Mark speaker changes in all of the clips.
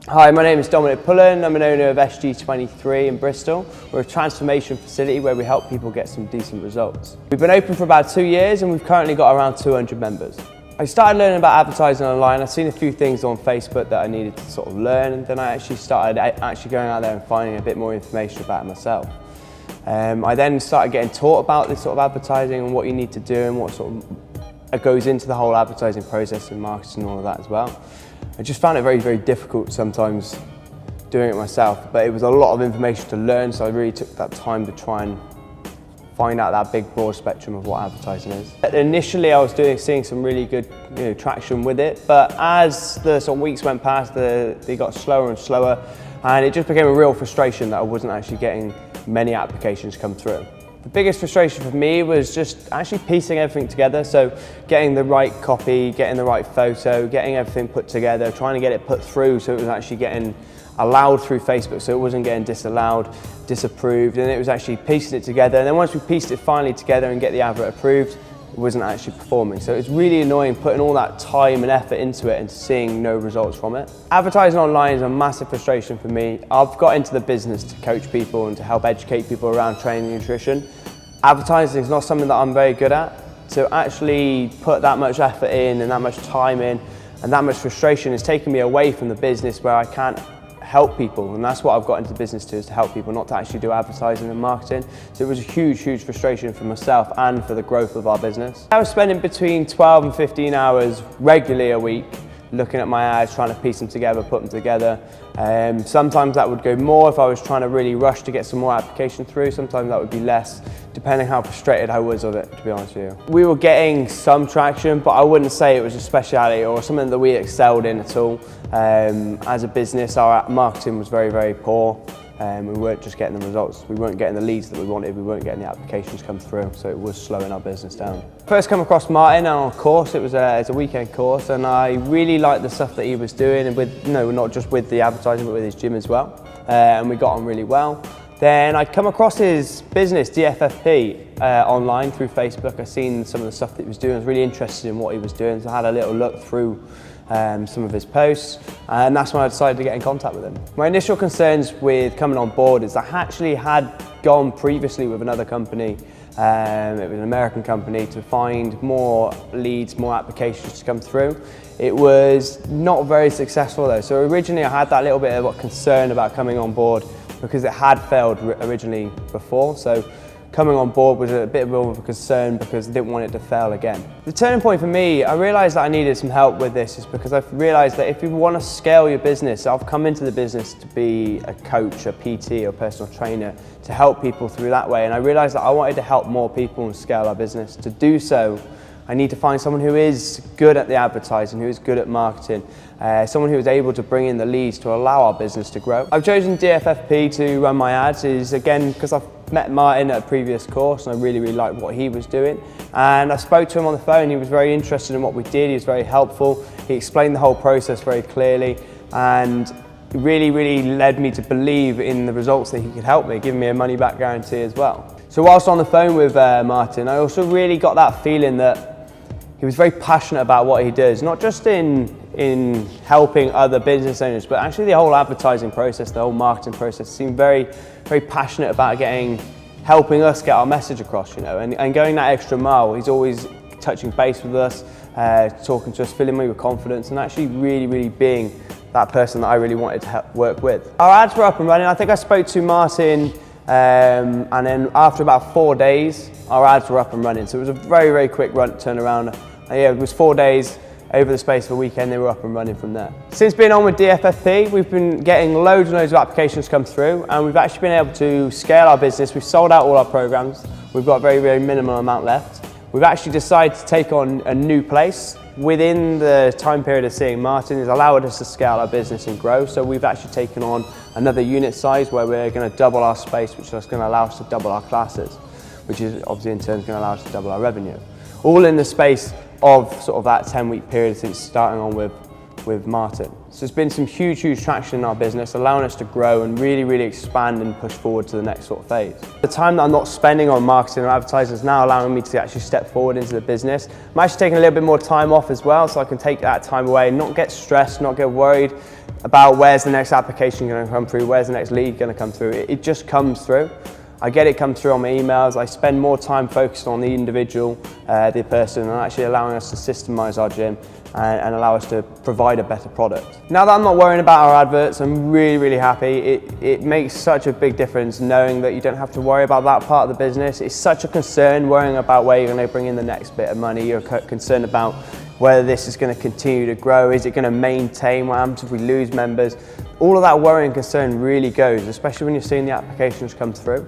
Speaker 1: Hi, my name is Dominic Pullen. I'm an owner of SG23 in Bristol. We're a transformation facility where we help people get some decent results. We've been open for about 2 years and we've currently got around 200 members. I started learning about advertising online. I've seen a few things on Facebook that I needed to sort of learn, and then I actually started going out there and finding a bit more information about it myself. I then started getting taught about this sort of advertising and what you need to do and what sort of goes into the whole advertising process and marketing and all of that as well. I just found it very, very difficult sometimes doing it myself, but it was a lot of information to learn, so I really took that time to try and find out that big broad spectrum of what advertising is. Initially I was seeing some really good traction with it, but as the sort of weeks went past, they got slower and slower, and it just became a real frustration that I wasn't actually getting many applications come through. The biggest frustration for me was just actually piecing everything together, so getting the right copy, getting the right photo, getting everything put together, trying to get it put through so it was actually getting allowed through Facebook, so it wasn't getting disallowed, disapproved, and it was actually piecing it together. And then once we pieced it finally together and get the advert approved, it wasn't actually performing. So it's really annoying putting all that time and effort into it and seeing no results from it. Advertising online is a massive frustration for me. I've got into the business to coach people and to help educate people around training and nutrition. Advertising is not something that I'm very good at. To actually put that much effort in and that much time in and that much frustration is taking me away from the business where I can't help people, and that's what I've got into business to, is to help people, not to actually do advertising and marketing. So it was a huge, huge frustration for myself and for the growth of our business. I was spending between 12 and 15 hours regularly a week looking at my ads, trying to piece them together, put them together. Sometimes that would go more if I was trying to really rush to get some more application through. Sometimes that would be less, depending how frustrated I was of it, to be honest with you. We were getting some traction, but I wouldn't say it was a speciality or something that we excelled in at all. As a business, our marketing was very, very poor. We weren't just getting the results. We weren't getting the leads that we wanted. We weren't getting the applications come through, so it was slowing our business down. First come across Martin on a course. It's a weekend course, and I really liked the stuff that he was doing, and with not just with the advertising, but with his gym as well. And we got on really well. Then I come across his business, DFSP, online through Facebook. I seen some of the stuff that he was doing. I was really interested in what he was doing, so I had a little look through some of his posts, and that's when I decided to get in contact with him. My initial concerns with coming on board is I actually had gone previously with another company, it was an American company, to find more leads, more applications to come through. It was not very successful though, so originally I had that little bit of a concern about coming on board because it had failed originally before. So coming on board was a bit of a concern because I didn't want it to fail again. The turning point for me, I realised that I needed some help with this, is because I've realised that if you want to scale your business, I've come into the business to be a coach, a PT or personal trainer, to help people through that way, and I realised that I wanted to help more people and scale our business. To do so, I need to find someone who is good at the advertising, who is good at marketing, someone who is able to bring in the leads to allow our business to grow. I've chosen DFSP to run my ads, is again because I've met Martin at a previous course and I really, really liked what he was doing. And I spoke to him on the phone. He was very interested in what we did. He was very helpful. He explained the whole process very clearly, and it really, really led me to believe in the results that he could help me, giving me a money back guarantee as well. So whilst on the phone with Martin, I also really got that feeling that he was very passionate about what he does, not just in helping other business owners, but actually the whole advertising process, the whole marketing process. Seemed very, very passionate about helping us get our message across, and going that extra mile. He's always touching base with us, talking to us, filling me with confidence, and actually really, really being that person that I really wanted to work with. Our ads were up and running. I think I spoke to Martin, and then after about 4 days, our ads were up and running. So it was a very, very quick turnaround. Yeah, it was 4 days. Over the space of a weekend, they were up and running from there. Since being on with DFSP, we've been getting loads and loads of applications come through, and we've actually been able to scale our business. We've sold out all our programs. We've got a very, very minimal amount left. We've actually decided to take on a new place. Within the time period of seeing Martin, has allowed us to scale our business and grow. So we've actually taken on another unit size where we're going to double our space, which is going to allow us to double our classes, which is obviously in turn going to allow us to double our revenue. All in the space of sort of that 10-week period since starting on with Martin. So there's been some huge, huge traction in our business, allowing us to grow and really, really expand and push forward to the next sort of phase. The time that I'm not spending on marketing or advertising is now allowing me to actually step forward into the business. I'm actually taking a little bit more time off as well, so I can take that time away and not get stressed, not get worried, about where's the next application going to come through, where's the next lead going to come through. It just comes through. I get it come through on my emails. I spend more time focused on the individual, the person, and actually allowing us to systemize our gym and allow us to provide a better product. Now that I'm not worrying about our adverts, I'm really, really happy. It makes such a big difference knowing that you don't have to worry about that part of the business. It's such a concern worrying about where you're going to bring in the next bit of money. You're concerned about whether this is going to continue to grow. Is it going to maintain? What happens if we lose members? All of that worry and concern really goes, especially when you're seeing the applications come through.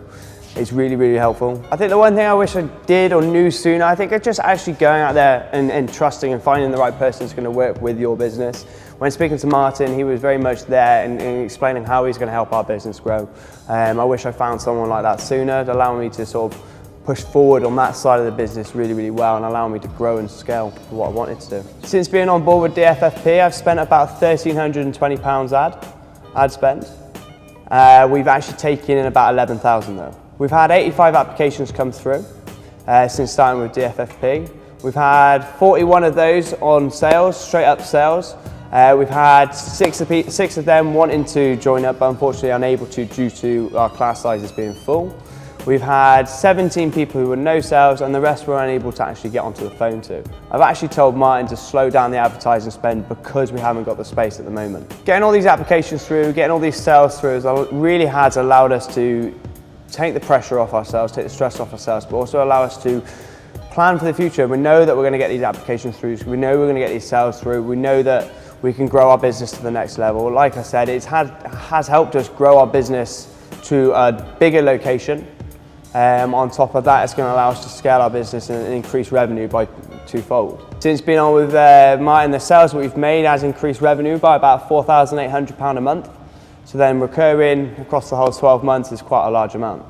Speaker 1: It's really, really helpful. I think the one thing I wish I did or knew sooner, I think it's just actually going out there and trusting and finding the right person who's going to work with your business. When speaking to Martin, he was very much there and explaining how he's going to help our business grow. I wish I found someone like that sooner, allowing me to sort of push forward on that side of the business really, really well and allowing me to grow and scale for what I wanted to do. Since being on board with DFFP, I've spent about £1,320 ad spend. We've actually taken in about 11,000 though. We've had 85 applications come through since starting with DFFP. We've had 41 of those on sales, straight up sales. We've had six of them wanting to join up, but unfortunately unable to due to our class sizes being full. We've had 17 people who were no sales and the rest were unable to actually get onto the phone to. I've actually told Martin to slow down the advertising spend because we haven't got the space at the moment. Getting all these applications through, getting all these sales through really has allowed us to take the pressure off ourselves, take the stress off ourselves, but also allow us to plan for the future. We know that we're going to get these applications through, we know we're going to get these sales through, we know that we can grow our business to the next level. Like I said, it has helped us grow our business to a bigger location. On top of that, it's going to allow us to scale our business and increase revenue by twofold. Since being on with Martin, the sales that we've made has increased revenue by about £4,800 a month. So then recurring across the whole 12 months is quite a large amount.